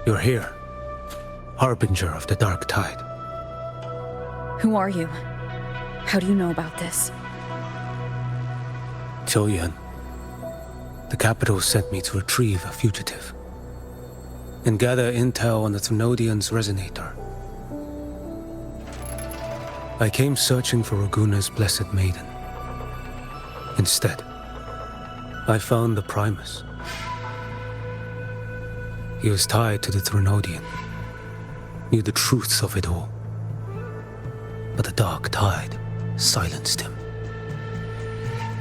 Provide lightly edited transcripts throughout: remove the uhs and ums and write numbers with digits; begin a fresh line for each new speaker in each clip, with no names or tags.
You're here, harbinger of the dark tide.
Who are you? How do you know about this?
Choyan. The capital sent me to retrieve a fugitive and gather intel on the Thrunodian's resonator. I came searching for Raguna's blessed maiden. Instead, I found the Primus. He was tied to the Thrunodian, knew the truths of it all. But the dark tide silenced him.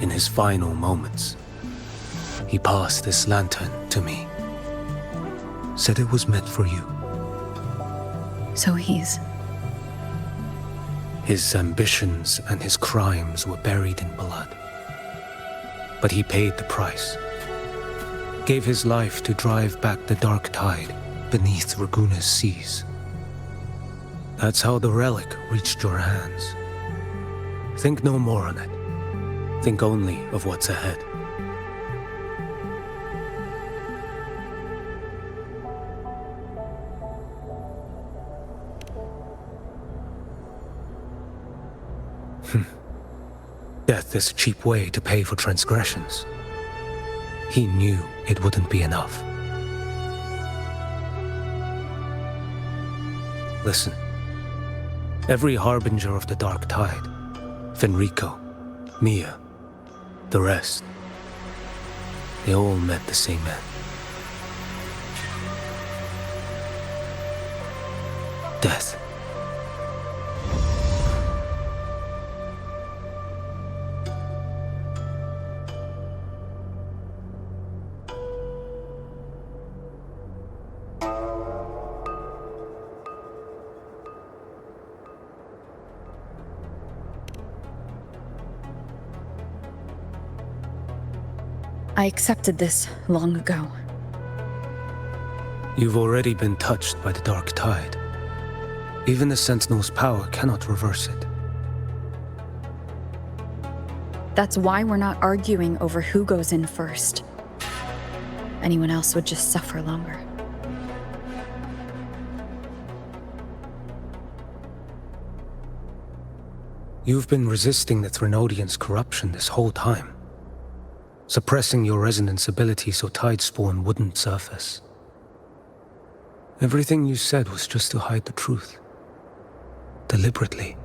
In his final moments, he passed this lantern to me. Said it was meant for you.
So he's...
His ambitions and his crimes were buried in blood. But he paid the price. Gave his life to drive back the dark tide beneath Raguna's seas. That's how the relic reached your hands. Think no more on it. Think only of what's ahead. Death is a cheap way to pay for transgressions. He knew it wouldn't be enough. Listen. Every harbinger of the dark tide, Fenrico, Mia, the rest, they all met the same end. Death.
I accepted this long ago.
You've already been touched by the dark tide. Even the Sentinel's power cannot reverse it.
That's why we're not arguing over who goes in first. Anyone else would just suffer longer.
You've been resisting the Thrunodian's corruption this whole time. Suppressing your resonance ability so Tidespawn wouldn't surface. Everything you said was just to hide the truth. Deliberately.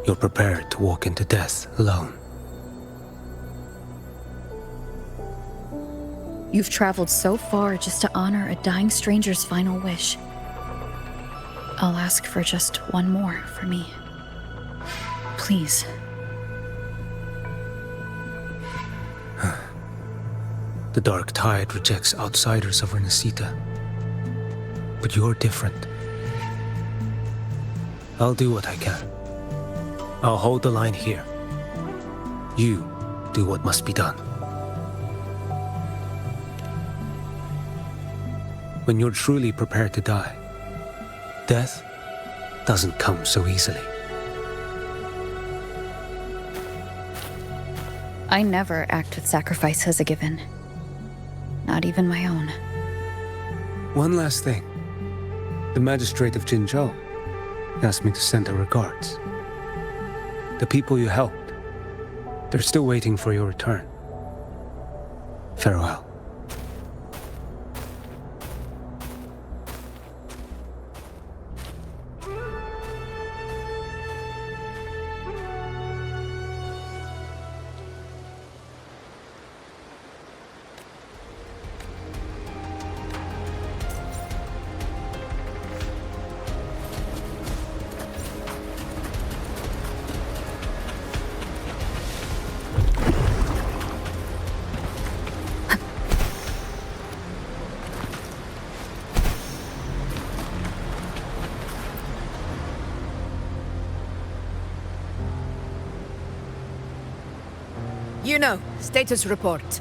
You're prepared to walk into death alone.
You've traveled so far just to honor a dying stranger's final wish. I'll ask for just one more for me. Please.
The dark tide rejects outsiders of Renacita. But you're different. I'll do what I can. I'll hold the line here. You do what must be done. When you're truly prepared to die, death doesn't come so easily.
I never act with sacrifice as a given. Not even my own.
One last thing. The magistrate of Jinzhou asked me to send her regards. The people you helped, they're still waiting for your return. Farewell.
You know, status report.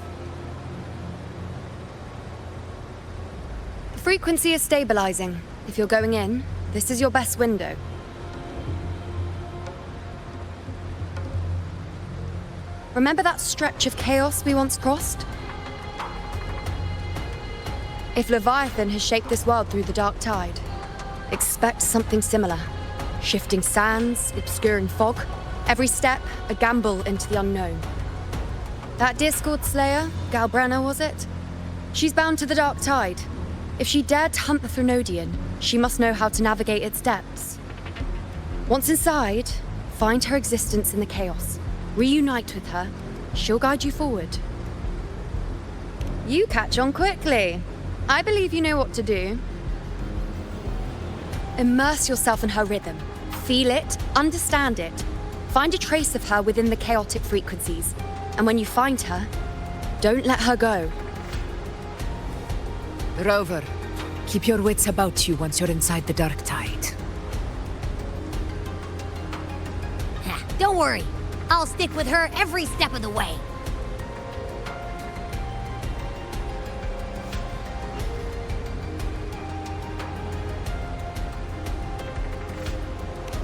frequency is stabilizing. If you're going in, this is your best window. Remember that stretch of chaos we once crossed? If Leviathan has shaped this world through the dark tide, expect something similar. Shifting sands, obscuring fog, every step a gamble into the unknown. That Discord Slayer, Galbrenna was it? She's bound to the dark tide. If she dared to hunt the Threnodian, she must know how to navigate its depths. Once inside, find her existence in the chaos. Reunite with her. She'll guide you forward. You catch on quickly. I believe you know what to do. Immerse yourself in her rhythm. Feel it, understand it. Find a trace of her within the chaotic frequencies. And when you find her, don't let her go.
Rover, keep your wits about you once you're inside the dark tide.
Don't worry. I'll stick with her every step of the way.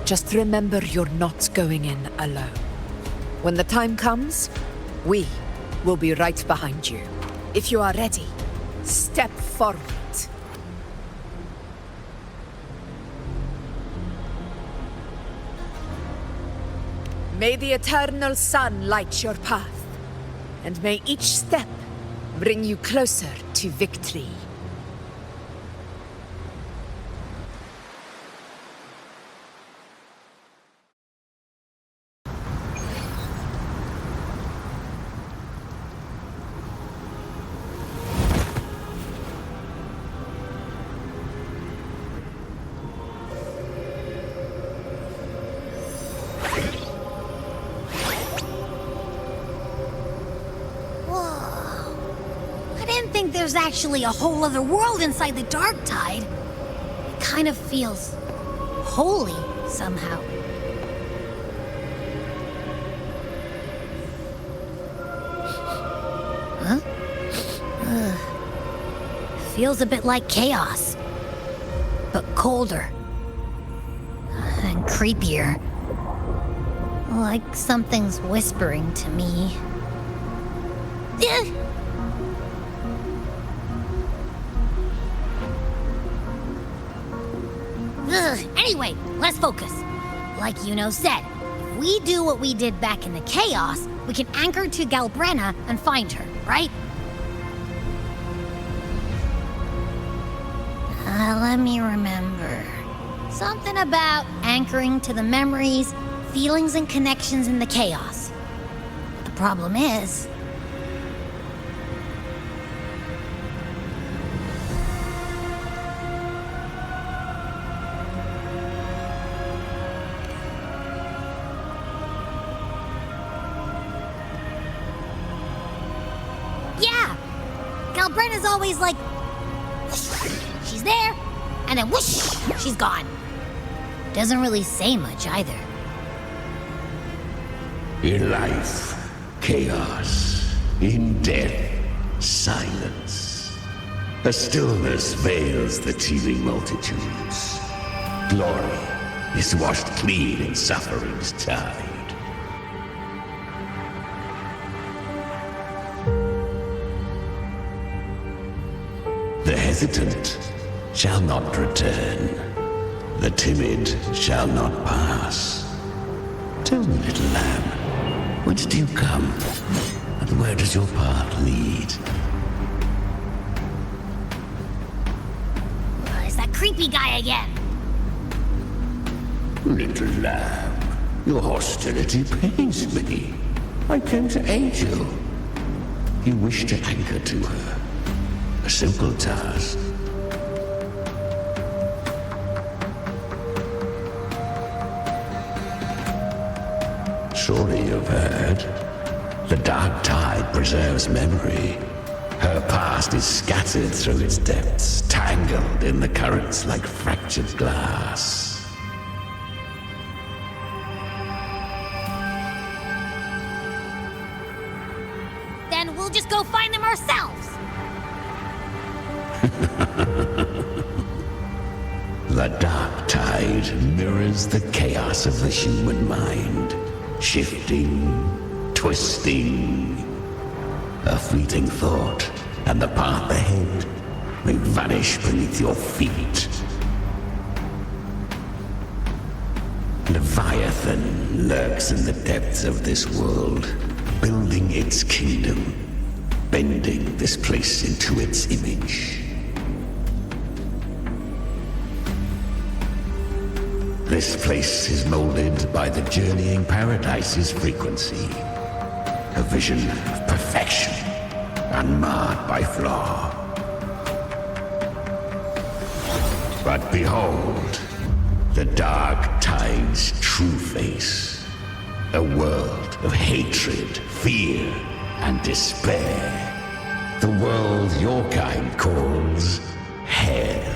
Just remember you're not going in alone. When the time comes, we will be right behind you. If you are ready, step forward. May the eternal sun light your path, and may each step bring you closer to victory.
There's actually a whole other world inside the dark tide. It kind of feels holy somehow. Huh? Feels a bit like chaos, but colder and creepier. Like something's whispering to me. Anyway, let's focus. Like Yuno said, if we do what we did back in the chaos, we can anchor to Galbrenna and find her, right? Let me remember. Something about anchoring to the memories, feelings, and connections in the chaos. The problem is, Galbrenna's always like, whoosh, she's there, and then whoosh, she's gone. Doesn't really say much either.
In life, chaos. In death, silence. A stillness veils the teeming multitudes. Glory is washed clean in suffering's tide. The hesitant shall not return. The timid shall not pass. Tell me, little lamb, whence do you come? And where does your path lead?
It's that creepy guy again.
Little lamb, your hostility pains me. I came to aid you. You wish to anchor to her. A simple task. Surely you've heard. The dark tide preserves memory. Her past is scattered through its depths, tangled in the currents like fractured glass.
Then we'll just go find them ourselves.
The dark tide mirrors the chaos of the human mind, shifting, twisting. A fleeting thought, and the path ahead may vanish beneath your feet. Leviathan lurks in the depths of this world, building its kingdom, bending this place into its image. This place is molded by the journeying paradise's frequency, a vision of perfection, unmarred by flaw. But behold, the dark tide's true face, a world of hatred, fear, and despair. The world your kind calls hell.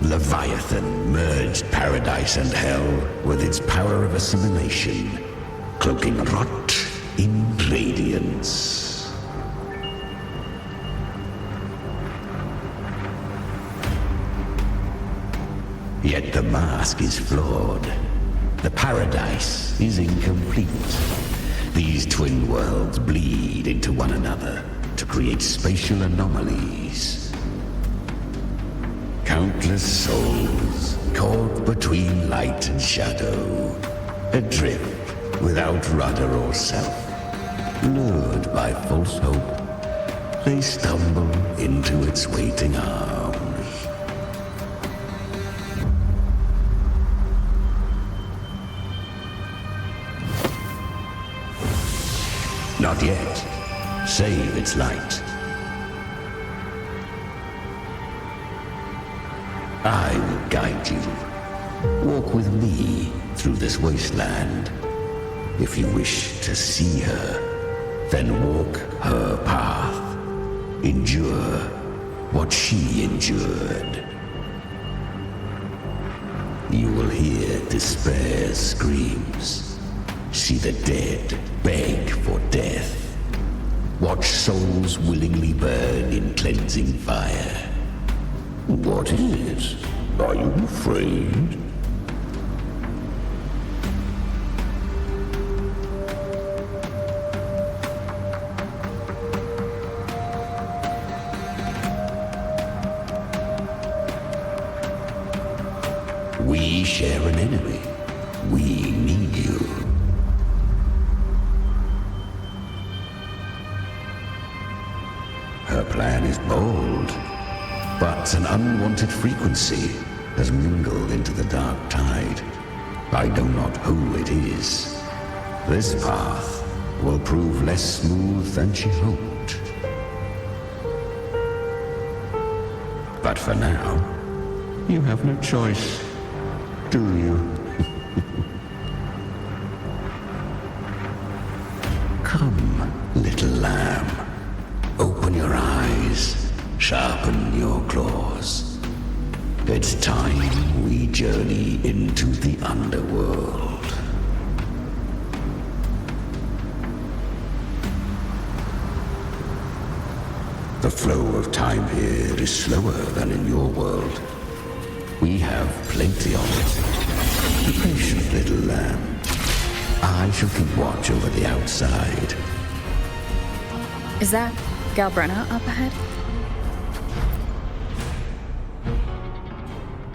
Leviathan merged paradise and hell with its power of assimilation, cloaking rot in radiance. Yet the mask is flawed. The paradise is incomplete. These twin worlds bleed into one another to create spatial anomalies. Countless souls caught between light and shadow, adrift without rudder or self, lured by false hope, they stumble into its waiting arms. Not yet. Save its light. I will guide you. Walk with me through this wasteland. If you wish to see her, then walk her path. Endure what she endured. You will hear despair's screams. See the dead beg for death. Watch souls willingly burn in cleansing fire. What is? Are you afraid? We share an enemy. We need you. Her plan is bold, but an unwanted frequency has mingled into the dark tide. I know not who it is. This path will prove less smooth than she hoped. But for now, you have no choice, do you? Come, little lamb. Open your eyes, sharpen your claws. It's time we journey into the underworld. The flow of time here is slower than in your world. We have plenty of it. Be patient, little lamb. I shall keep watch over the outside.
Is that Galbrenna up ahead?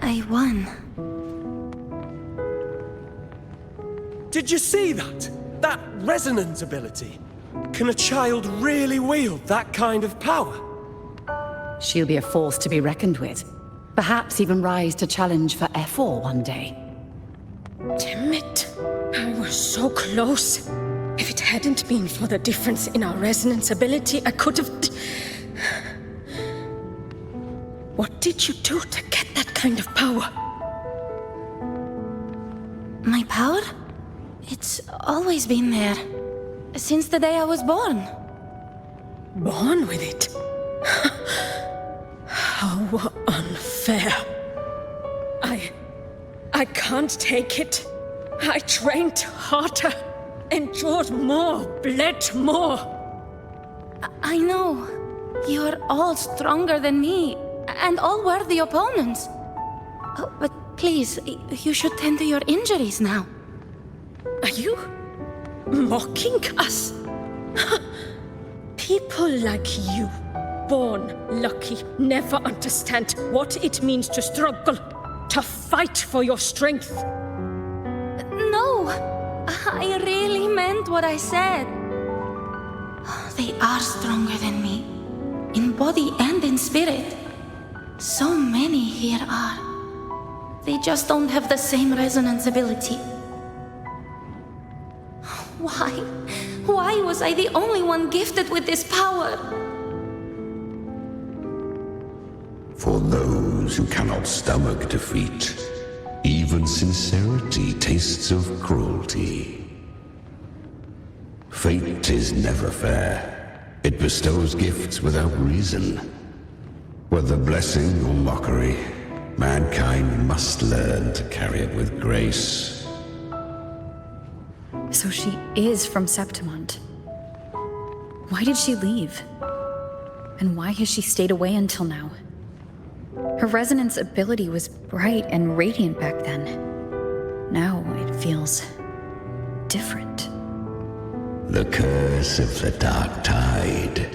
I won.
Did you see that? That resonance ability? Can a child really wield that kind of power?
She'll be a force to be reckoned with. Perhaps even rise to challenge for F4 one day.
Damn it. I was so close. If it hadn't been for the difference in our resonance ability, I could have... What did you do to get that kind of power?
My power? It's always been there. Since the day I was born.
Born with it? How unfair. I can't take it. I trained harder, endured more, bled more.
I know.
You're all stronger than me, and all worthy opponents. Oh, but please, you should tend to your injuries now. Are you mocking us? People like you, born lucky, never understand what it means to struggle, to fight for your strength. No, I really meant what I said. They are stronger than me, in body and in spirit. So many here are. They just don't have the same resonance ability. Why? Why was I the only one gifted with this power?
For those who cannot stomach defeat, even sincerity tastes of cruelty. Fate is never fair. It bestows gifts without reason. Whether blessing or mockery, mankind must learn to carry it with grace.
So she is from Septimont. Why did she leave? And why has she stayed away until now? Her resonance ability was bright and radiant back then. Now it feels different.
The curse of the dark tide.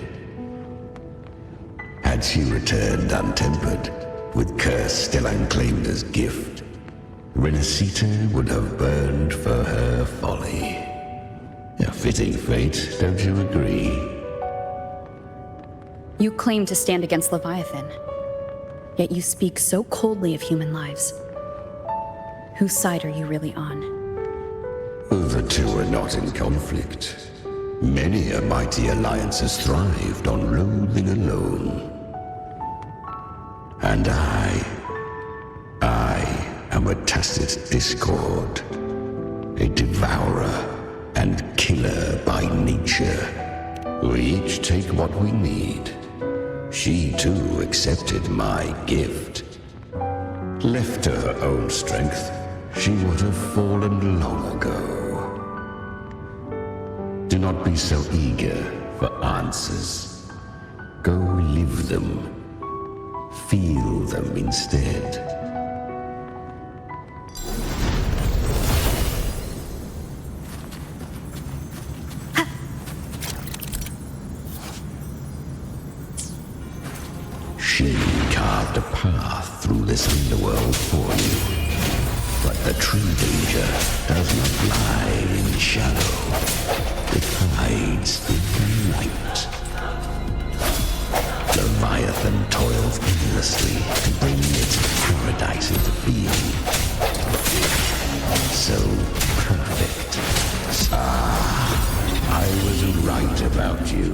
Had she returned untempered, with curse still unclaimed as gift, Renacita would have burned for her folly. A fitting fate, don't you agree?
You claim to stand against Leviathan, yet you speak so coldly of human lives. Whose side are you really on?
The two are not in conflict. Many a mighty alliance has thrived on loathing alone. And I am a tacit discord, a devourer and killer by nature. We each take what we need. She too accepted my gift. Left to her own strength, she would have fallen long ago. Do not be so eager for answers. Go live them. Feel them instead. She carved a path through this underworld for you. But the true danger does not lie in shadow. It hides in the light. Leviathan toils endlessly to bring its paradise into being. So perfect. I was right about you.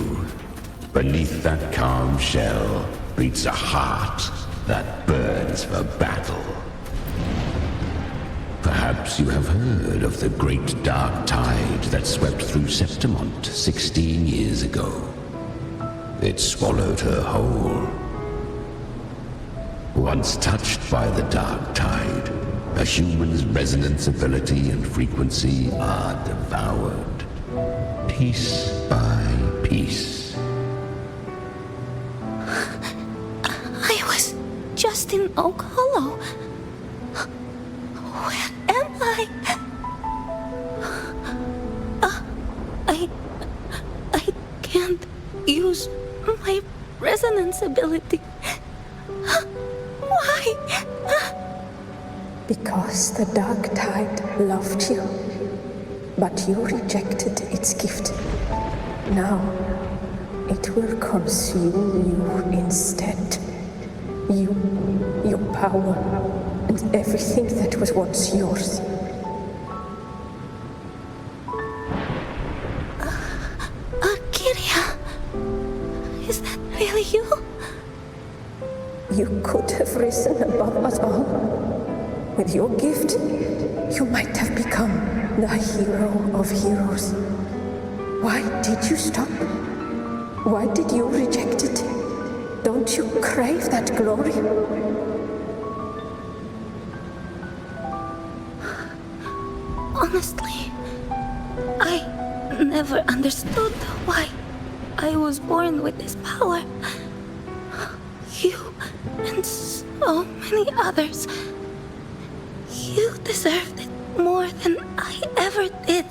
Beneath that calm shell beats a heart that burns for battle. Perhaps you have heard of the great dark tide that swept through Septimont 16 years ago. It swallowed her whole. Once touched by the dark tide, a human's resonance ability and frequency are devoured, piece by piece.
I was just in Oak Hollow. Where am I? I can't use my resonance ability. Why?
Because the dark tide loved you, but you rejected its gift. Now, it will consume you instead. You, your power, and everything that was once yours.
Arcadia, is that really you?
You could have risen above us all. With your gift, you might have become the hero of heroes. Why did you stop? Why did you reject it? Don't you crave that glory?
Honestly, I never understood why I was born with this power. You and so many others. You deserved it more than I ever did.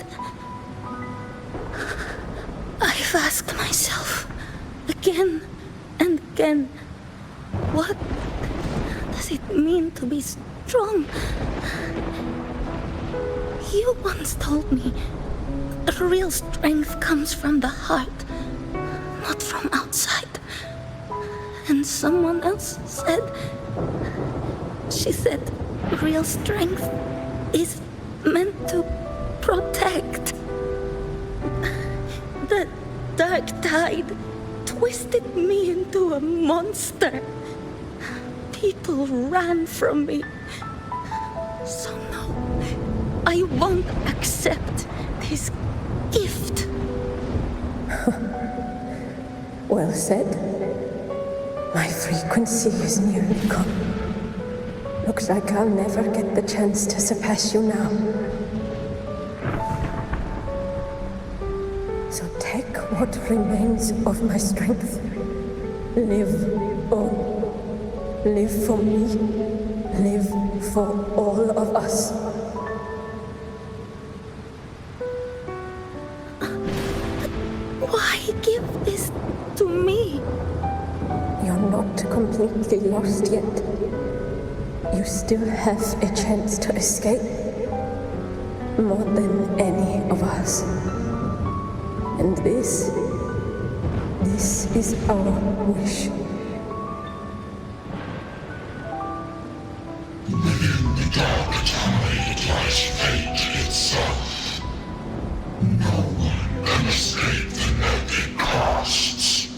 I've asked myself again and again, what does it mean to be strong? You once told me that real strength comes from the heart, not from outside. And someone else said, she said, real strength is meant to protect. The dark tide twisted me into a monster. People ran from me. So no, I won't accept this gift.
Well said. My frequency is nearly gone. Looks like I'll never get the chance to surpass you now. So take what remains of my strength. Live on. Live for me. Live for all of us.
Why give this to me?
You're not completely lost yet. You still have a chance to escape. More than any of us. And this is our wish.
Within the dark tide lies fate itself. No one can escape the net it casts.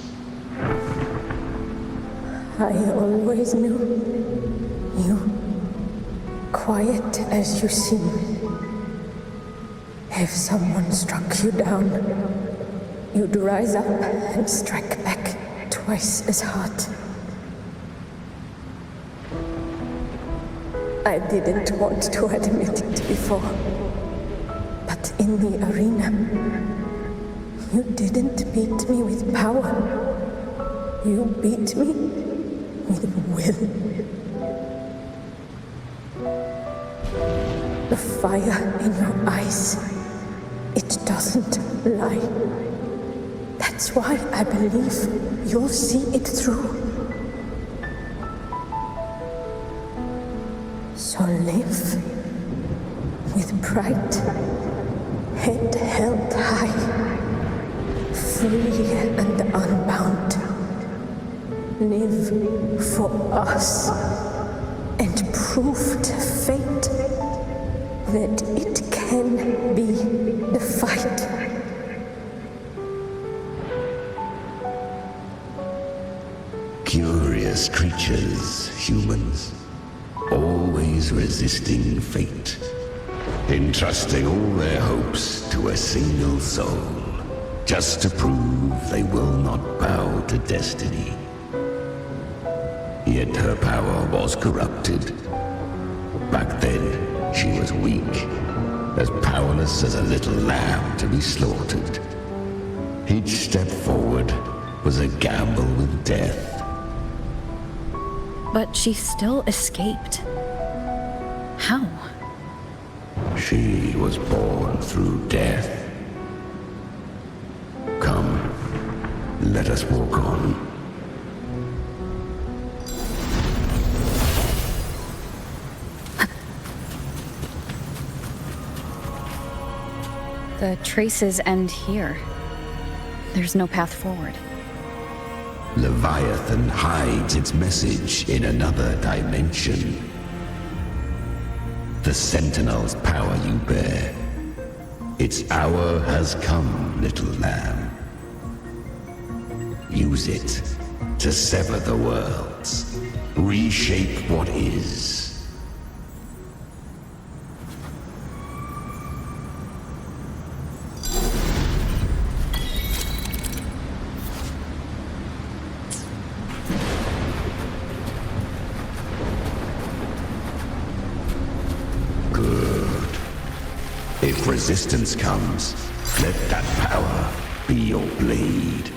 I always knew you, quiet as you seem. If someone struck you down, you'd rise up and strike back twice as hard. I didn't want to admit it before, but in the arena, you didn't beat me with power. You beat me with will. The fire in your eyes, it doesn't lie. That's why I believe you'll see it through. So live with pride, head held high, free and unbound. Live for us and prove to fate that it can be the fight.
Curious creatures, humans, always resisting fate, entrusting all their hopes to a single soul, just to prove they will not bow to destiny. Yet her power was corrupted. Back then, she was weak, as powerless as a little lamb to be slaughtered. Each step forward was a gamble with death.
But she still escaped. How?
She was born through death. Come, let us walk on.
The traces end here. There's no path forward.
Leviathan hides its message in another dimension. The Sentinel's power you bear. Its hour has come, little lamb. Use it to sever the worlds, reshape what is. If resistance comes, let that power be your blade.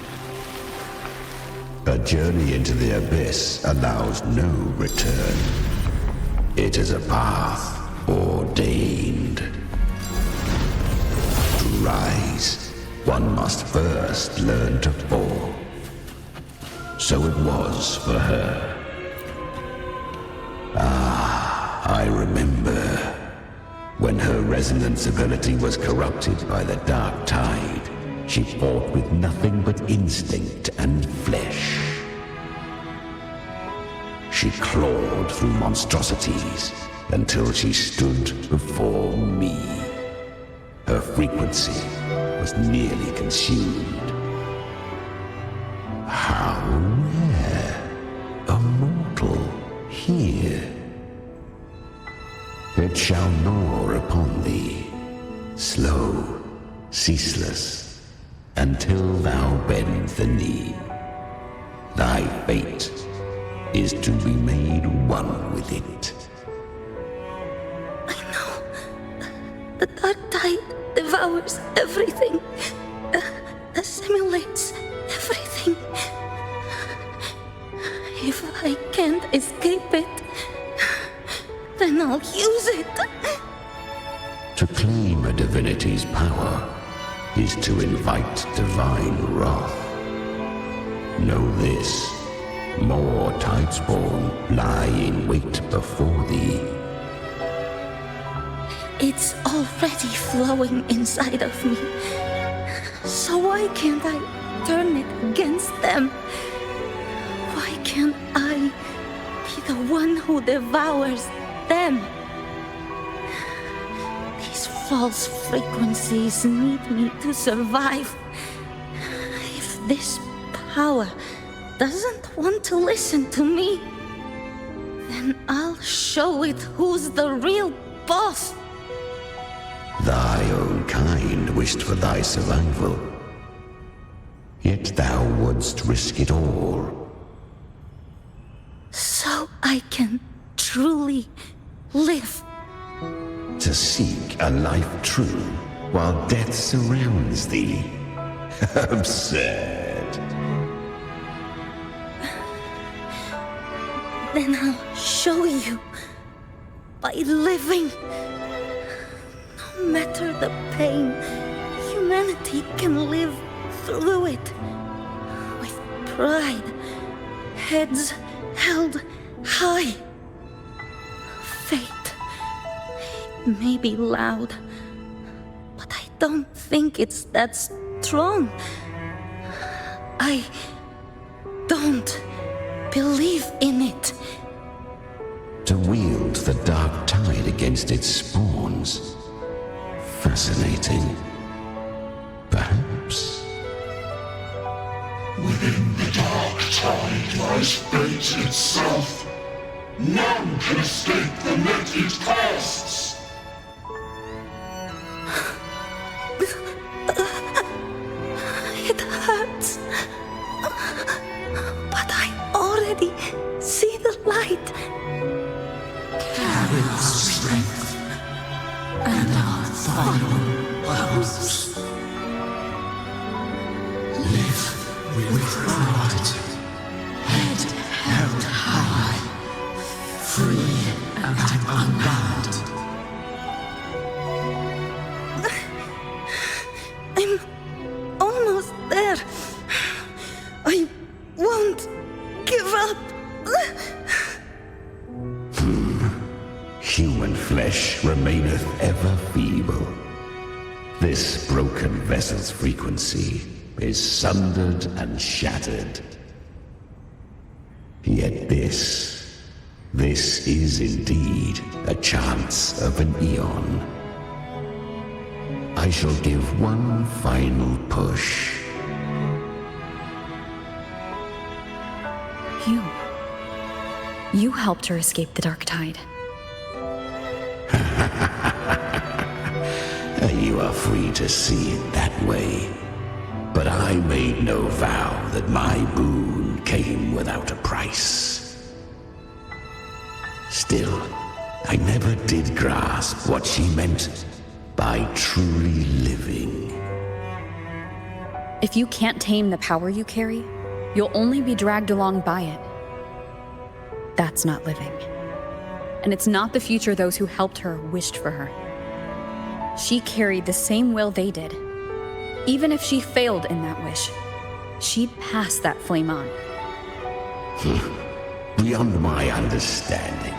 A journey into the abyss allows no return. It is a path ordained. To rise, one must first learn to fall. So it was for her. I remember when her resonance ability was corrupted by the dark tide. She fought with nothing but instinct and flesh. She clawed through monstrosities until she stood before me. Her frequency was nearly consumed. How rare a mortal here. It shall gnaw upon thee, slow, ceaseless, until thou bend the knee. Thy fate is to be made one with it.
I know. The dark tide devours everything, assimilates everything. If I can't escape it, then I'll use it.
To claim a divinity's power is to invite divine wrath. Know this, more Tidespawn lie in wait before thee.
It's already flowing inside of me. So why can't I turn it against them? Why can't I be the one who devours them? These false frequencies need me to survive. If this power doesn't want to listen to me, then I'll show it who's the real boss.
Thy own kind wished for thy survival, yet thou wouldst risk it all.
So I can truly live.
To seek a life true while death surrounds thee. Absurd.
Then I'll show you by living. No matter the pain, humanity can live through it with pride, heads held high. Fate, it may be loud, but I don't think it's that strong. I don't believe in it.
To wield the dark tide against its spawns. Fascinating. Perhaps.
Within the dark tide lies fate itself. None can escape the net it casts.
It hurts. But I already see the light.
Carry our strength and our final purpose. Live with pride, head held high, free and unbound.
I'm almost there. I won't give up.
Human flesh remaineth ever feeble. This broken vessel's frequency is sundered and shattered. Yet this is indeed a chance of an eon. I shall give one final push.
You helped her escape the dark tide.
You are free to see it that way. But I made no vow that my boon came without a price. Still, I never did grasp what she meant by truly living.
If you can't tame the power you carry, you'll only be dragged along by it. That's not living. And it's not the future those who helped her wished for her. She carried the same will they did. Even if she failed in that wish, she'd pass that flame on.
Beyond my understanding.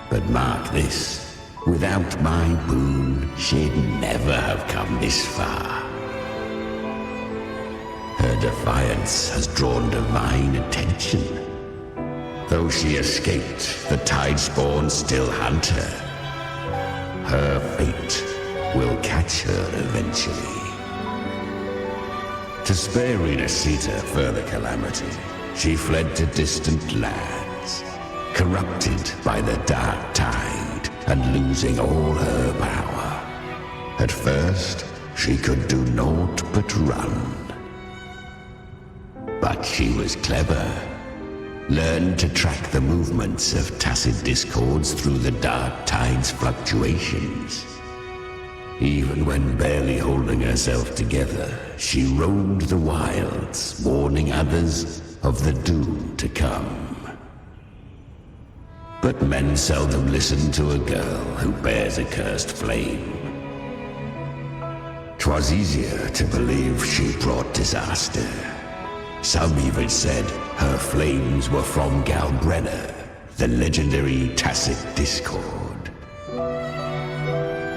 But mark this, without my boon, she'd never have come this far. Her defiance has drawn divine attention. Though she escaped, the Tidespawn still hunt her. Her fate will catch her eventually. To spare Renacita further calamity, she fled to distant lands, corrupted by the dark tide and losing all her power. At first, she could do naught but run. But she was clever. Learned to track the movements of tacit discords through the dark tide's fluctuations. Even when barely holding herself together, she roamed the wilds, warning others of the doom to come. But men seldom listen to a girl who bears a cursed flame. 'Twas easier to believe she brought disaster. Some even said her flames were from Galbrenna, the legendary tacit discord.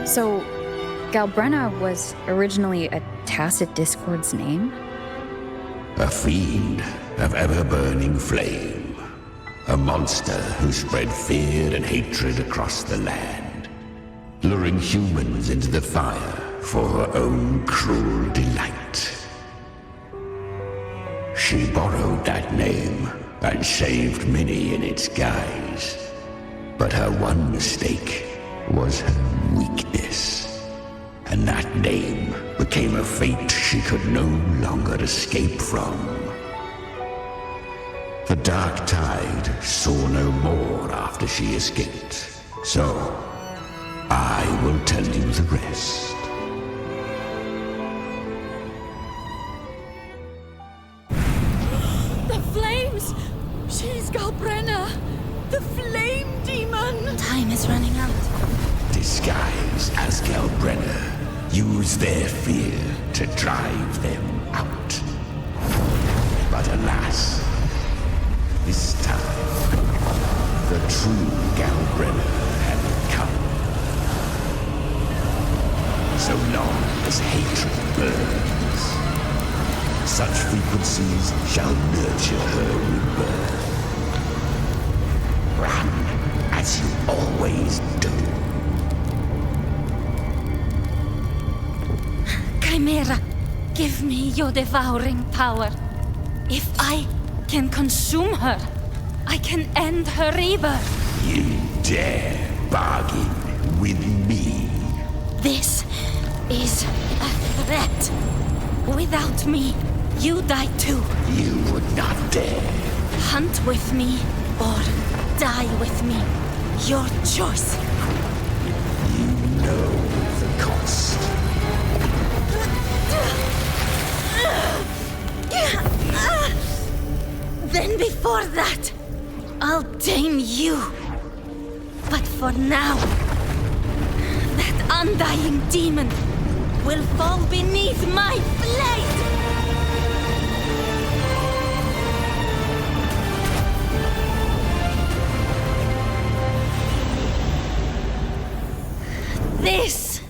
So, Galbrenna was originally a tacit discord's name?
A fiend of ever-burning flame. A monster who spread fear and hatred across the land, luring humans into the fire for her own cruel delight. She borrowed that name and saved many in its guise. But her one mistake was her weakness. And that name became a fate she could no longer escape from. The dark tide saw no more after she escaped. So, I will tell you the rest.
The flames! She's Galbrenna! The flame demon! Time is running out.
Disguised as Galbrenna, use their fear to drive them out. But alas, this time, the true Galbrenna had come. So long as hatred burns, such frequencies shall nurture her rebirth. Run as you always do.
Chimera, give me your devouring power. If I can consume her, I can end her rebirth.
You dare bargain with me?
This is a threat. Without me, you die too.
You would not dare.
Hunt with me or die with me. Your choice.
You know the cost.
Then before that, I'll tame you. But for now, that undying demon will fall beneath my blade! This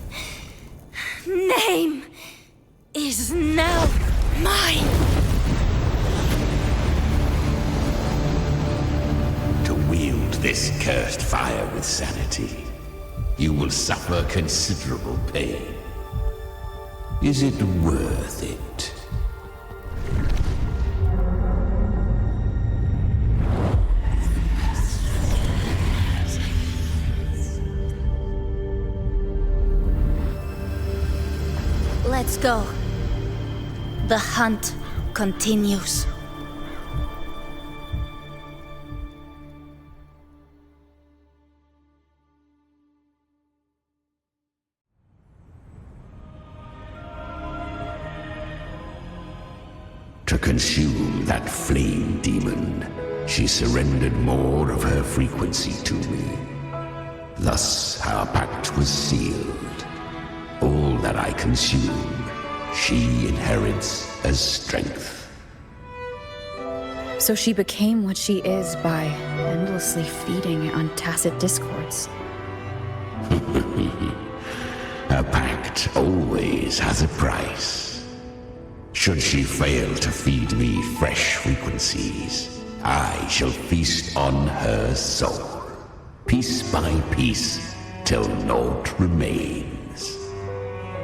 name is now mine.
To wield this cursed fire with sanity, you will suffer considerable pain. Is it worth it?
Let's go. The hunt continues.
To consume that flame demon, she surrendered more of her frequency to me. Thus our pact was sealed. All that I consume, she inherits as strength.
So she became what she is by endlessly feeding on tacit discords.
A pact always has a price. Should she fail to feed me fresh frequencies, I shall feast on her soul, piece by piece, till naught remains.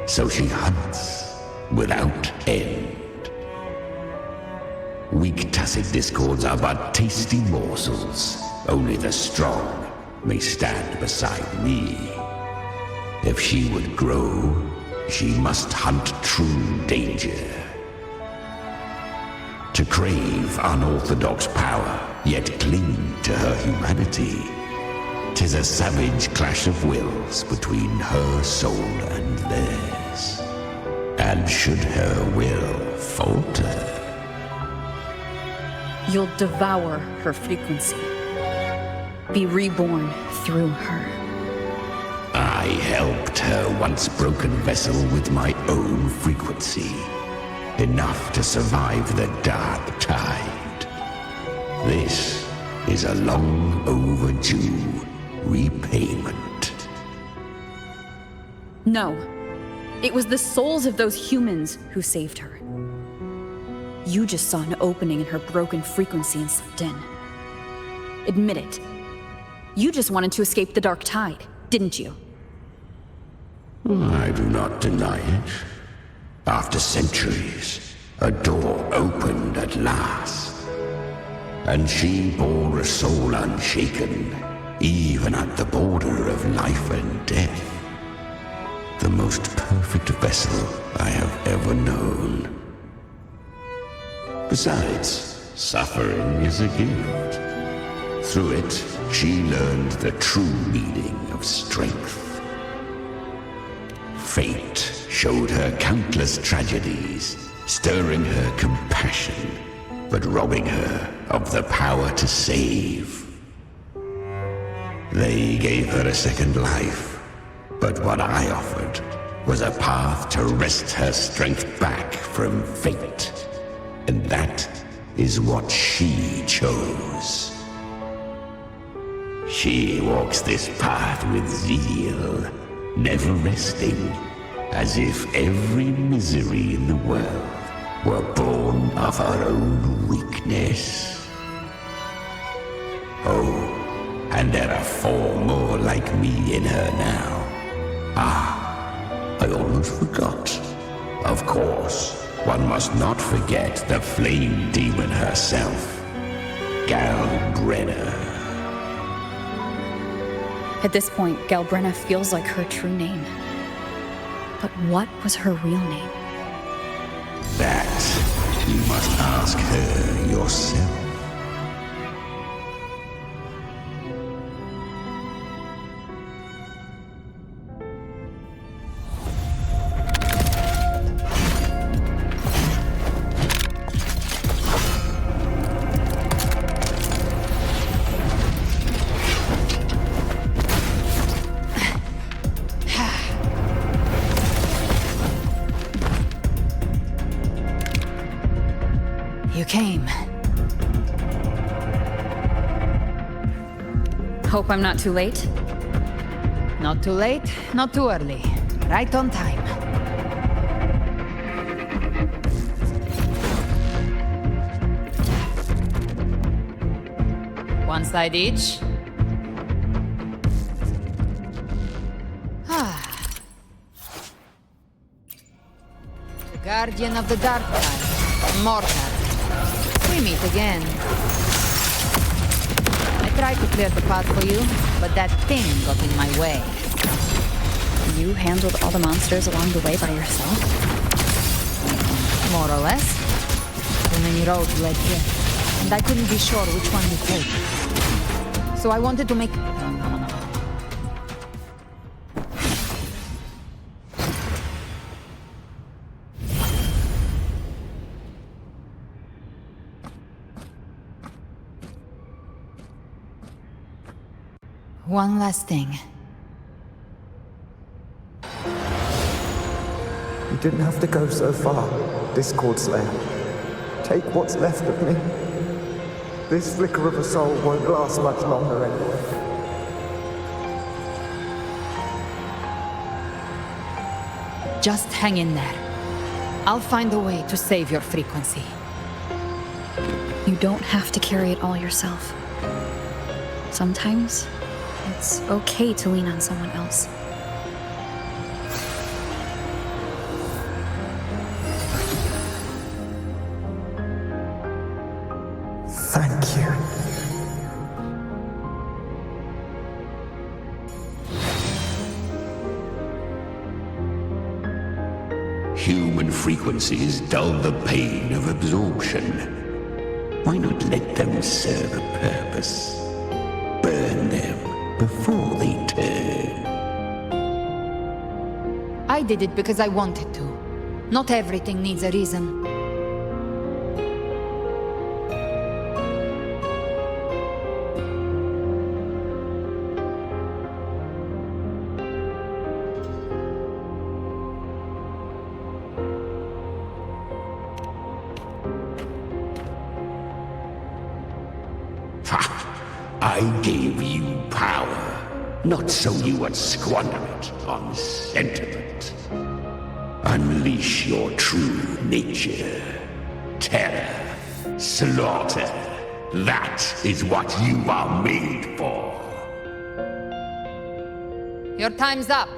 So she hunts without end. Weak tacit discords are but tasty morsels. Only the strong may stand beside me. If she would grow, she must hunt true danger. To crave unorthodox power, yet cling to her humanity, 'tis a savage clash of wills between her soul and theirs. And should her will falter,
You'll devour her frequency. Be reborn through her.
I helped her once broken vessel with my own frequency. Enough to survive the dark tide. This is a long overdue repayment.
No. It was the souls of those humans who saved her. You just saw an opening in her broken frequency and slipped in. Admit it. You just wanted to escape the dark tide, didn't you?
I do not deny it. After centuries, a door opened at last. And she bore a soul unshaken, even at the border of life and death. The most perfect vessel I have ever known. Besides, suffering is a gift. Through it, she learned the true meaning of strength. Fate showed her countless tragedies, stirring her compassion, but robbing her of the power to save. They gave her a second life, but what I offered was a path to wrest her strength back from fate. And that is what she chose. She walks this path with zeal, never resting, as if every misery in the world were born of her own weakness. Oh, and there are 4 more like me in her now. Ah, I almost forgot. Of course, one must not forget the flame demon herself, Galbrenna.
At this point, Galbrenna feels like her true name. But what was her real name?
That you must ask her yourself.
You came.
Hope I'm not too late?
Not too late, not too early. Right on time. One side each. The Guardian of the Dark Tide, Mortar. We meet again. I tried to clear the path for you, but that thing got in my way.
You handled all the monsters along the way by yourself?
More or less. Too many roads led here, and I couldn't be sure which one to take. So I wanted to make... No. One last thing.
You didn't have to go so far, Discord Slayer. Take what's left of me. This flicker of a soul won't last much longer anyway.
Just hang in there. I'll find a way to save your frequency.
You don't have to carry it all yourself. Sometimes, it's okay to lean on someone else.
Thank you.
Human frequencies dull the pain of absorption. Why not let them serve a purpose? Burn them before they turn.
I did it because I wanted to. Not everything needs a reason.
I gave you power, not so you would squander it on sentiment. Unleash your true nature. Terror, slaughter. That is what you are made for.
Your time's up.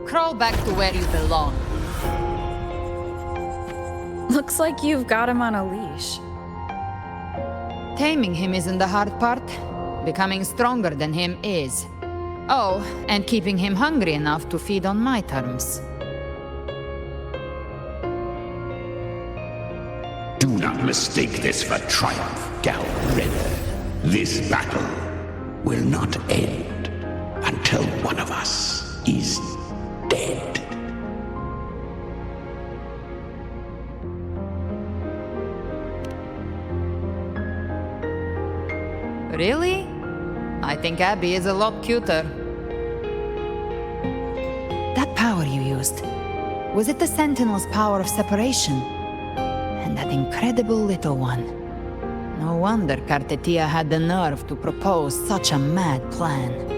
Crawl back to where you belong.
Looks like you've got him on a leash.
Taming him isn't the hard part. Becoming stronger than him is. Oh, and keeping him hungry enough to feed on my terms.
Do not mistake this for triumph, Gal Redder. This battle will not end until one of us is dead.
Really? I think Abby is a lot cuter. That power you used, was it the Sentinel's power of separation? And that incredible little one. No wonder Kartetia had the nerve to propose such a mad plan.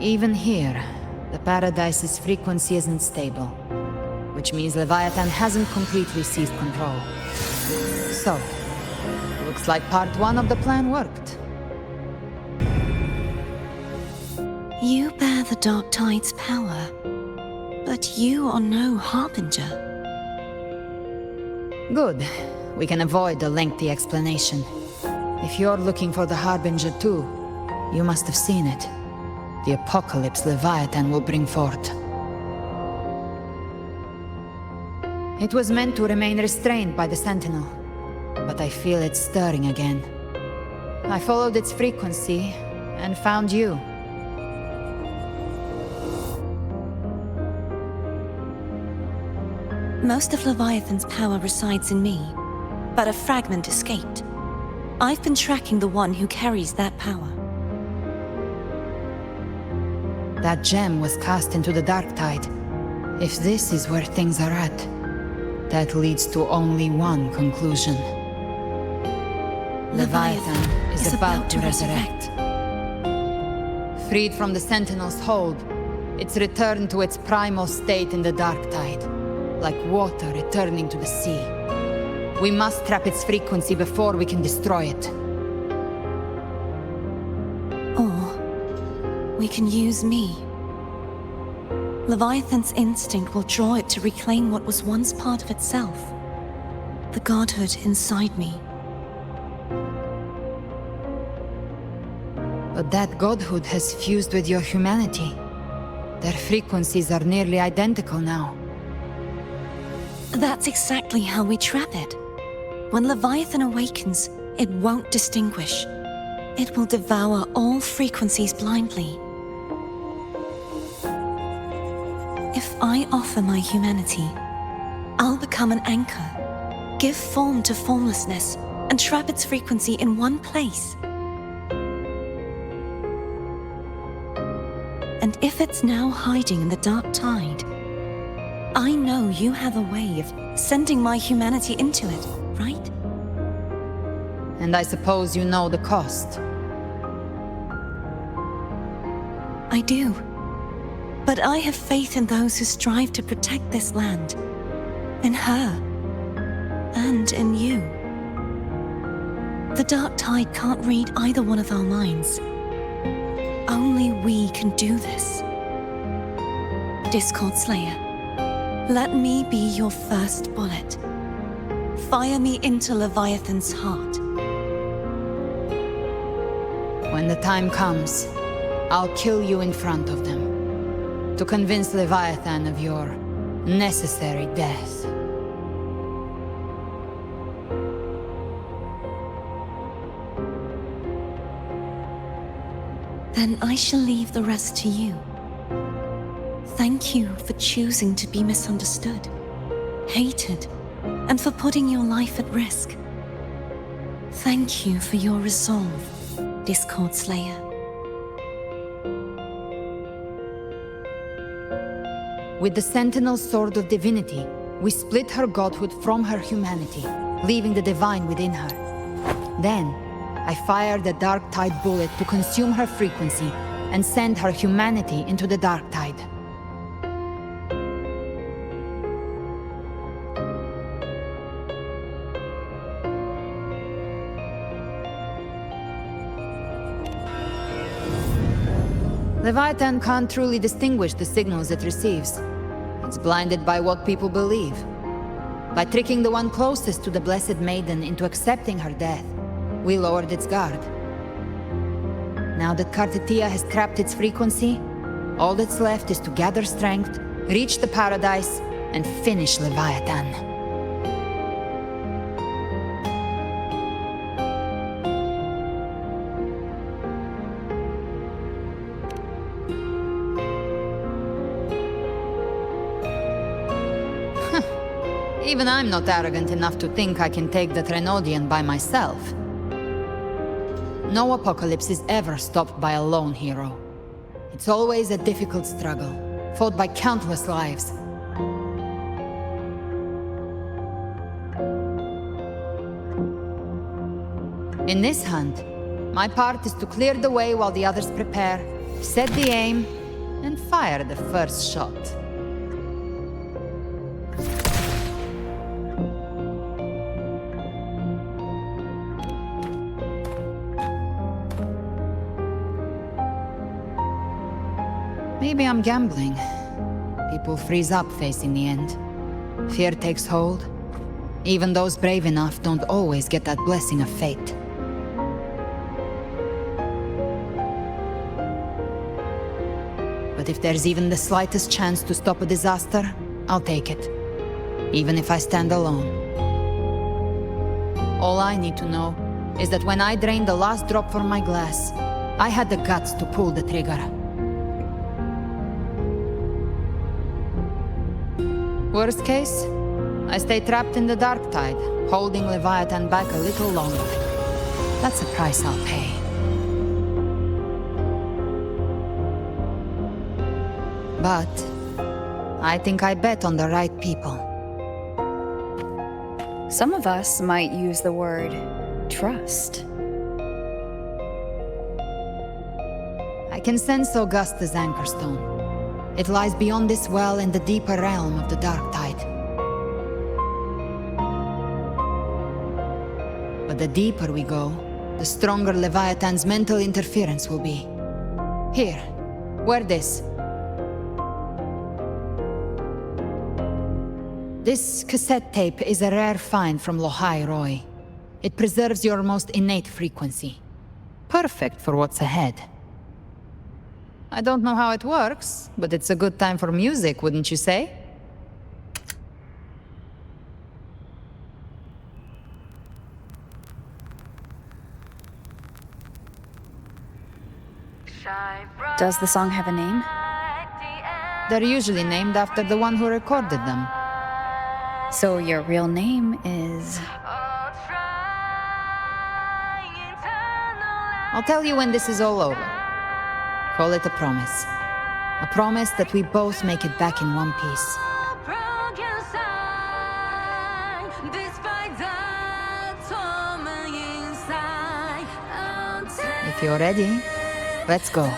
Even here, the Paradise's frequency isn't stable, which means Leviathan hasn't completely seized control. So, looks like part 1 of the plan worked.
You bear the Dark Tide's power, but you are no Harbinger.
Good. We can avoid a lengthy explanation. If you're looking for the Harbinger too, you must have seen it. The apocalypse Leviathan will bring forth. It was meant to remain restrained by the Sentinel, but I feel it stirring again. I followed its frequency and found you.
Most of Leviathan's power resides in me, but a fragment escaped. I've been tracking the one who carries that power.
That gem was cast into the Dark Tide. If this is where things are at, that leads to only one conclusion. Leviathan is about to resurrect. Freed from the Sentinel's hold, it's returned to its primal state in the Dark Tide, like water returning to the sea. We must trap its frequency before we can destroy it.
We can use me. Leviathan's instinct will draw it to reclaim what was once part of itself. The godhood inside me.
But that godhood has fused with your humanity. Their frequencies are nearly identical now.
That's exactly how we trap it. When Leviathan awakens, it won't distinguish. It will devour all frequencies blindly. If I offer my humanity, I'll become an anchor, give form to formlessness, and trap its frequency in one place. And if it's now hiding in the dark tide, I know you have a way of sending my humanity into it, right?
And I suppose you know the cost.
I do. But I have faith in those who strive to protect this land. In her. And in you. The dark tide can't read either one of our minds. Only we can do this. Discord Slayer, let me be your first bullet. Fire me into Leviathan's heart.
When the time comes, I'll kill you in front of them, to convince Leviathan of your necessary death.
Then I shall leave the rest to you. Thank you for choosing to be misunderstood, hated, and for putting your life at risk. Thank you for your resolve, Discord Slayer.
With the Sentinel Sword of Divinity, we split her godhood from her humanity, leaving the divine within her. Then, I fired a Dark Tide bullet to consume her frequency and send her humanity into the Dark Tide. Leviathan can't truly distinguish the signals it receives. It's blinded by what people believe. By tricking the one closest to the Blessed Maiden into accepting her death, we lowered its guard. Now that Kartetia has trapped its frequency, all that's left is to gather strength, reach the paradise, and finish Leviathan. Even I'm not arrogant enough to think I can take the Trenodian by myself. No apocalypse is ever stopped by a lone hero. It's always a difficult struggle, fought by countless lives. In this hunt, my part is to clear the way while the others prepare, set the aim, and fire the first shot. Maybe I'm gambling. People freeze up facing the end. Fear takes hold. Even those brave enough don't always get that blessing of fate. But if there's even the slightest chance to stop a disaster, I'll take it. Even if I stand alone. All I need to know is that when I drained the last drop from my glass, I had the guts to pull the trigger. Worst case, I stay trapped in the Dark Tide, holding Leviathan back a little longer. That's the price I'll pay. But I think I bet on the right people.
Some of us might use the word trust.
I can sense Augusta's anchor stone. It lies beyond this well in the deeper realm of the Dark Tide. But the deeper we go, the stronger Leviathan's mental interference will be. Here, wear this. This cassette tape is a rare find from Lohai Roy. It preserves your most innate frequency. Perfect for what's ahead. I don't know how it works, but it's a good time for music, wouldn't you say?
Does the song have a name?
They're usually named after the one who recorded them.
So your real name is...
I'll tell you when this is all over. Call it a promise. A promise that we both make it back in one piece. If you're ready, let's go.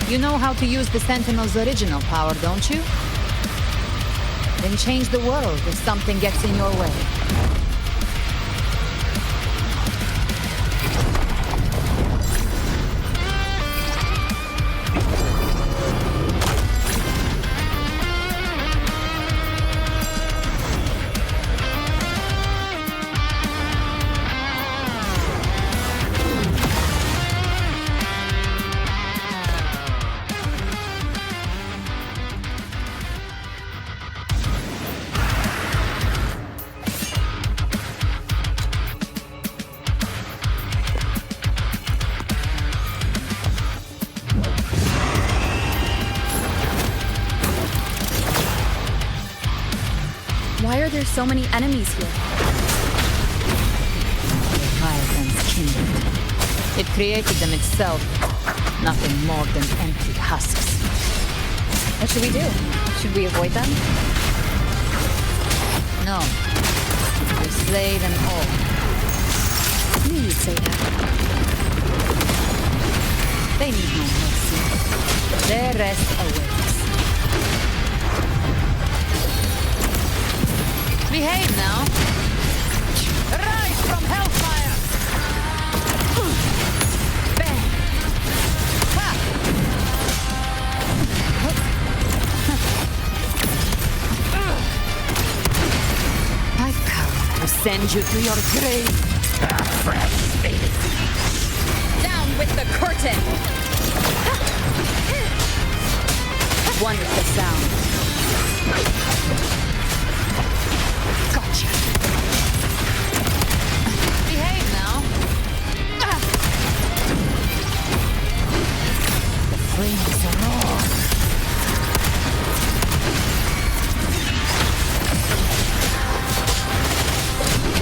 You know how to use the Sentinel's original power, don't you? Then change the world if something gets in your way.
Why are there so many enemies here?
Leviathan's kindred. It created them itself. Nothing more than empty husks.
What should we do? Should we avoid them?
No. We slay them all.
I knew you'd say that.
They need no mercy. Their rest awaits. Behave now. Rise from hellfire! Bang! Ha! I've come to send you to your grave.
Down with the curtain!
Wonderful sound. Gotcha. Behave now. The flames are raw.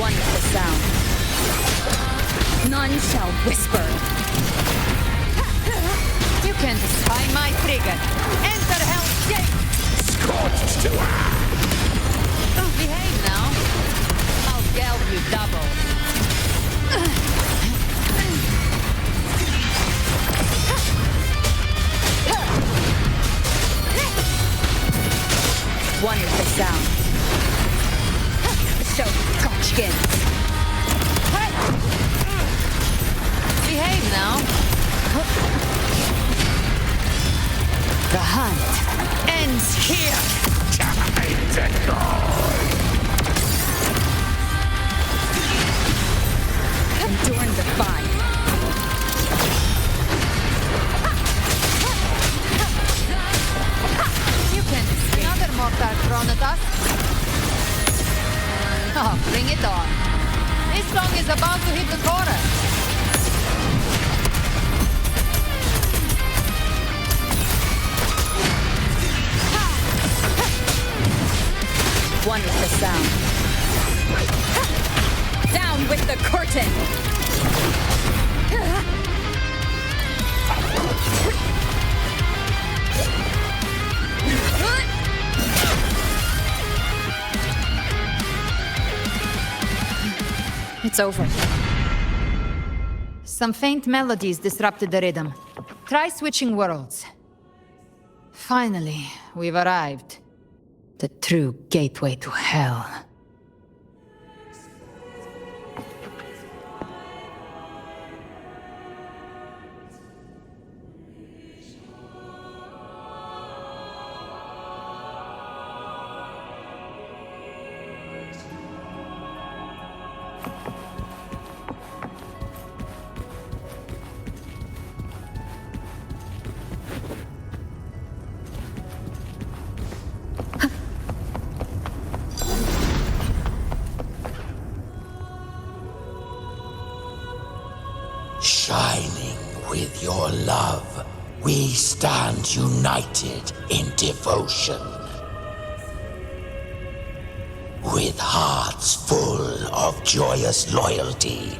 Wonderful sound.
None shall whisper.
You can spy my trigger. Enter Hell's Gate.
Scorched to earth.
Behave now. I'll geld you double. Wonderful sound. So, Gotchkins. Behave now. The hunt ends here.
Time to go.
Endure the fire.
You can escape. Another mortar thrown at us. Oh, bring it on. This song is about to hit the chorus. Wonderful sound.
Down with the curtain! It's over.
Some faint melodies disrupted the rhythm. Try switching worlds. Finally, we've arrived. The true gateway to hell.
We stand united in devotion. With hearts full of joyous loyalty,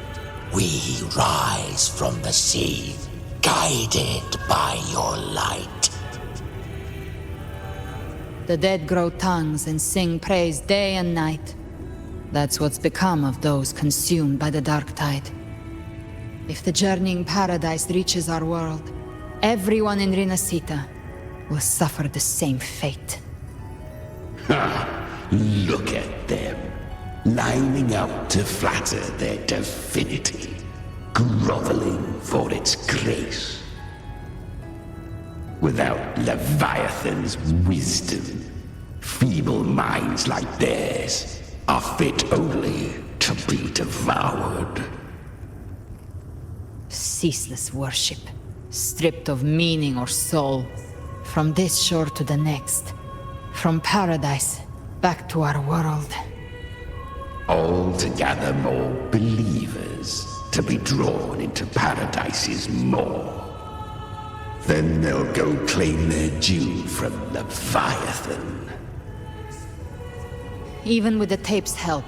we rise from the sea, guided by your light.
The dead grow tongues and sing praise day and night. That's what's become of those consumed by the dark tide. If the journeying paradise reaches our world, everyone in Rinasita will suffer the same fate.
Look at them, lining up to flatter their divinity, groveling for its grace. Without Leviathan's wisdom, feeble minds like theirs are fit only to be devoured.
Ceaseless worship, stripped of meaning or soul, from this shore to the next, from paradise back to our world.
All to gather more believers to be drawn into Paradise's maw. Then they'll go claim their due from Leviathan.
Even with the tape's help,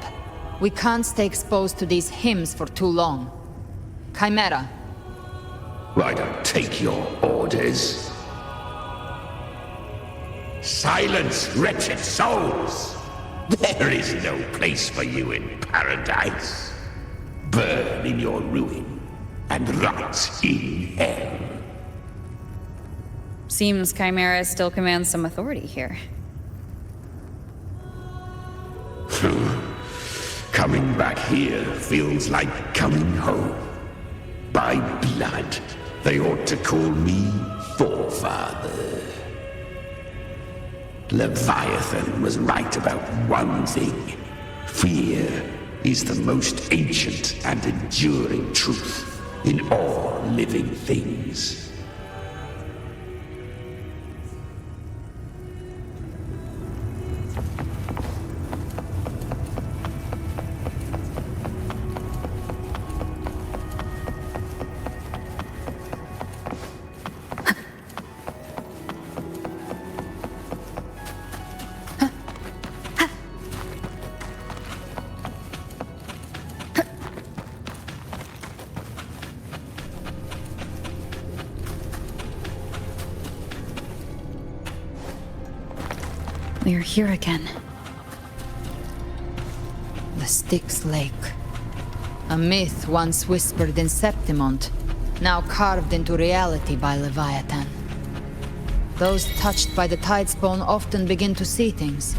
we can't stay exposed to these hymns for too long. Chimera.
I don't take your orders. Silence, wretched souls! There is no place for you in paradise. Burn in your ruin, and rot in hell.
Seems Chimera still commands some authority here.
Coming back here feels like coming home. By blood, they ought to call me Forefather. Leviathan was right about one thing. Fear is the most ancient and enduring truth in all living things.
We're here again.
The Styx Lake. A myth once whispered in Septimont, now carved into reality by Leviathan. Those touched by the tide spawn often begin to see things.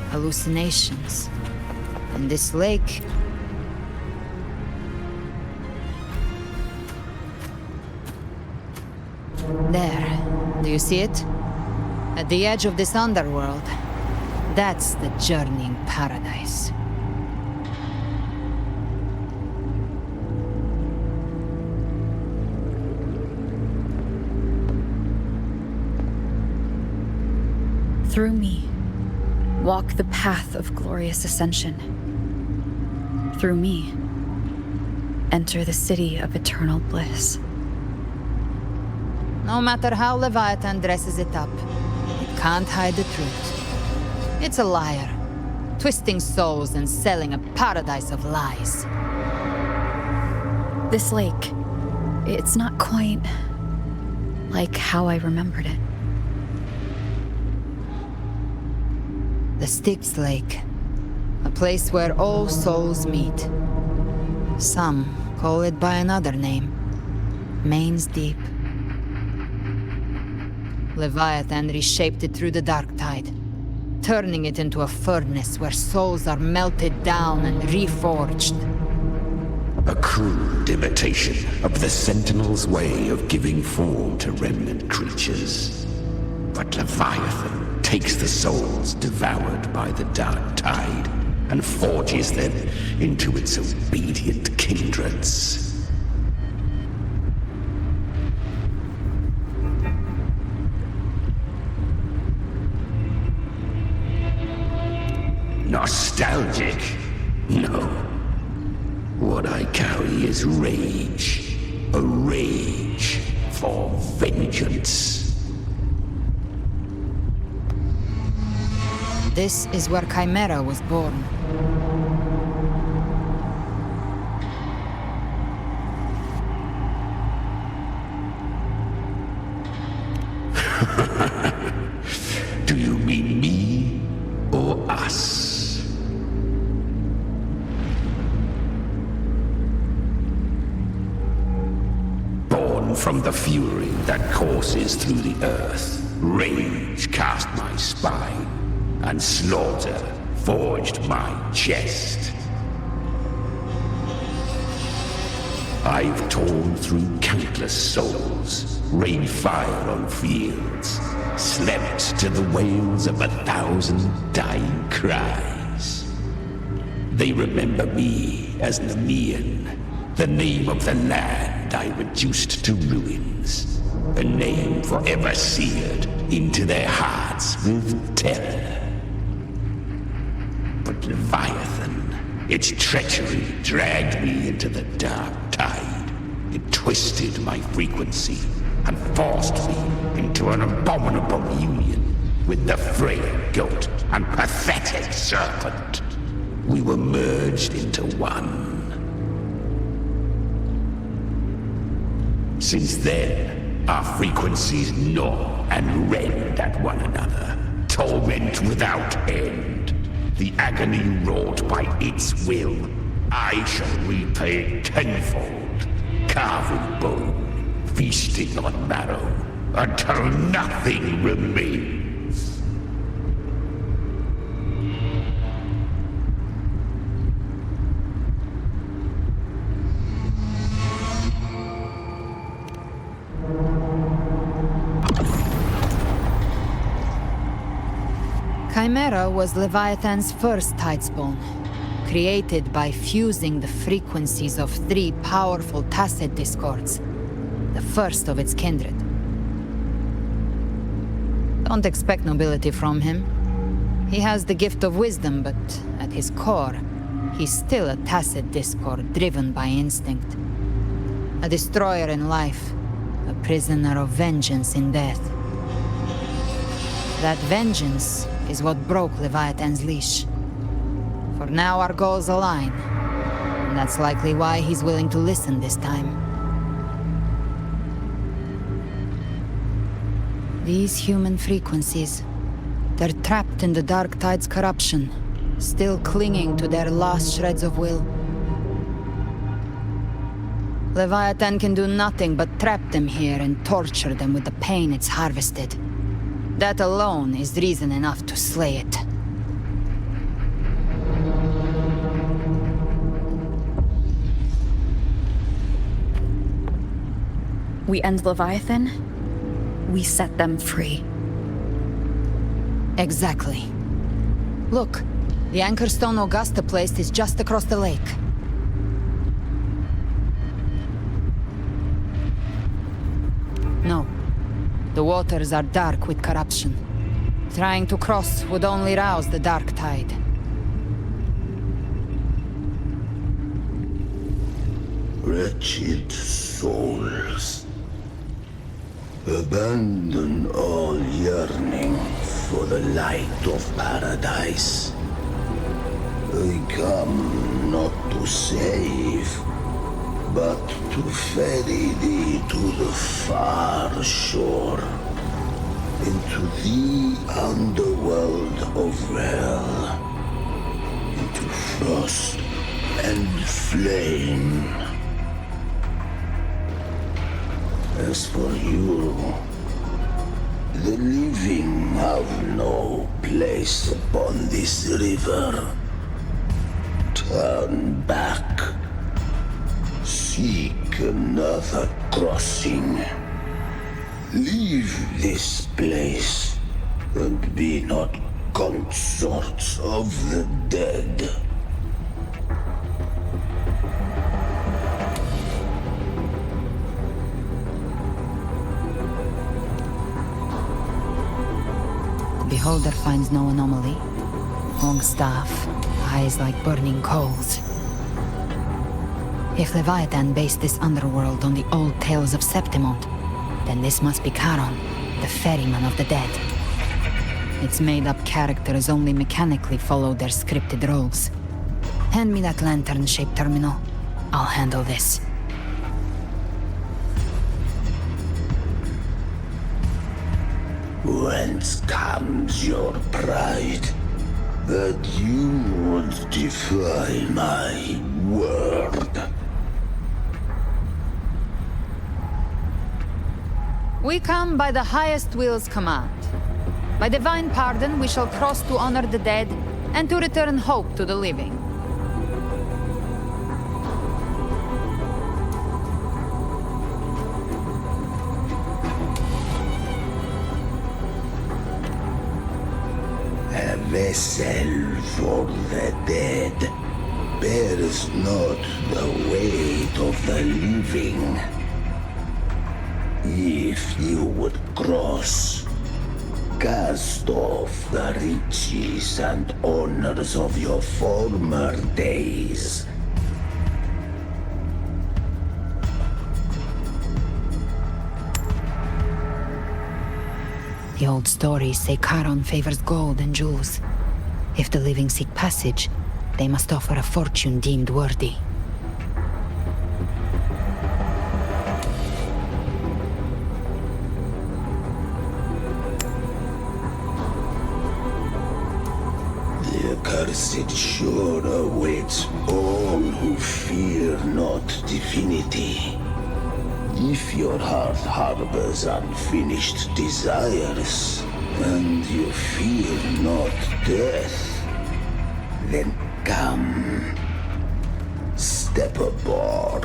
Hallucinations. And this lake... There. Do you see it? At the edge of this underworld. That's the journeying paradise.
Through me, walk the path of glorious ascension. Through me, enter the city of eternal bliss.
No matter how Leviathan dresses it up, it can't hide the truth. It's a liar, twisting souls and selling a paradise of lies.
This lake, it's not quite like how I remembered it.
The Styx Lake, a place where all souls meet. Some call it by another name, Main's Deep. Leviathan reshaped it through the dark tide, turning it into a furnace where souls are melted down and reforged.
A crude imitation of the Sentinel's way of giving form to remnant creatures. But Leviathan takes the souls devoured by the dark tide and forges them into its obedient kindreds. Nostalgic? No. What I carry is rage. A rage for vengeance.
This is where Chimera was born.
Do you mean me or us? Born from the fury that courses through the earth, rage cast my spine, and slaughter forged my chest. I've torn through countless souls, rained fire on fields, slept to the wails of 1,000 dying cries. They remember me as Nemean, the name of the land I reduced to ruins, a name forever seared into their hearts with terror. But Leviathan, its treachery dragged me into the dark tide. It twisted my frequency and forced me into an abominable union with the frail goat and pathetic serpent. We were merged into one. Since then, our frequencies gnaw and rend at one another, torment without end. The agony wrought by its will, I shall repay tenfold, carving bone, feasting on marrow, until nothing remains.
Chimera was Leviathan's first Tidespawn, created by fusing the frequencies of 3 powerful tacet discords, the first of its kindred. Don't expect nobility from him. He has the gift of wisdom, but at his core, he's still a tacet discord driven by instinct. A destroyer in life, a prisoner of vengeance in death. That vengeance is what broke Leviathan's leash. For now our goals align, and that's likely why he's willing to listen this time. These human frequencies, they're trapped in the Dark Tide's corruption, still clinging to their last shreds of will. Leviathan can do nothing but trap them here and torture them with the pain it's harvested. That alone is reason enough to slay it.
We end Leviathan, we set them free.
Exactly. Look, the anchor stone Augusta placed is just across the lake. No. The waters are dark with corruption. Trying to cross would only rouse the Dark Tide.
Wretched souls, abandon all yearning for the light of paradise. I come not to save, but to ferry thee to the far shore, into the underworld of hell, into frost and flame. As for you, the living have no place upon this river. Turn back. Seek another crossing. Leave this place, and be not consorts of the dead.
The beholder finds no anomaly. Long staff, eyes like burning coals. If Leviathan based this underworld on the old tales of Septimont, Then this must be Charon, the ferryman of the dead. Its made-up characters only mechanically follow their scripted roles. Hand me that lantern-shaped terminal. I'll handle this.
Whence comes your pride? That you would defy my word?
We come by the highest will's command. By divine pardon, we shall cross to honor the dead and to return hope to the living.
A vessel for the dead bears not the weight of the living. If you would cross, cast off the riches and honors of your former days.
The old stories say Charon favors gold and jewels. If the living seek passage, they must offer a fortune deemed worthy.
The accursed shore awaits all who fear not divinity. If your heart harbors unfinished desires, and you fear not death, then come, step aboard.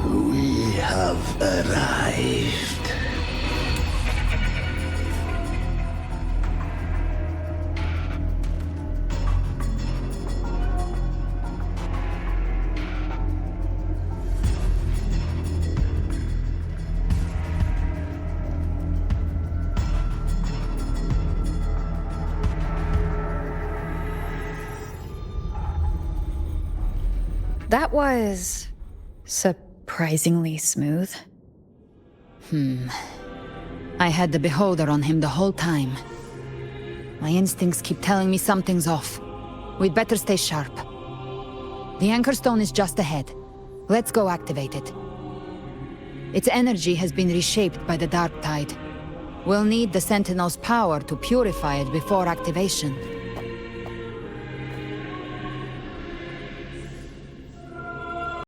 We have arrived.
That was surprisingly smooth.
I had the beholder on him the whole time. My instincts keep telling me something's off. We'd better stay sharp. The anchor stone is just ahead. Let's go activate it. Its energy has been reshaped by the dark tide. We'll need the Sentinel's power to purify it before activation.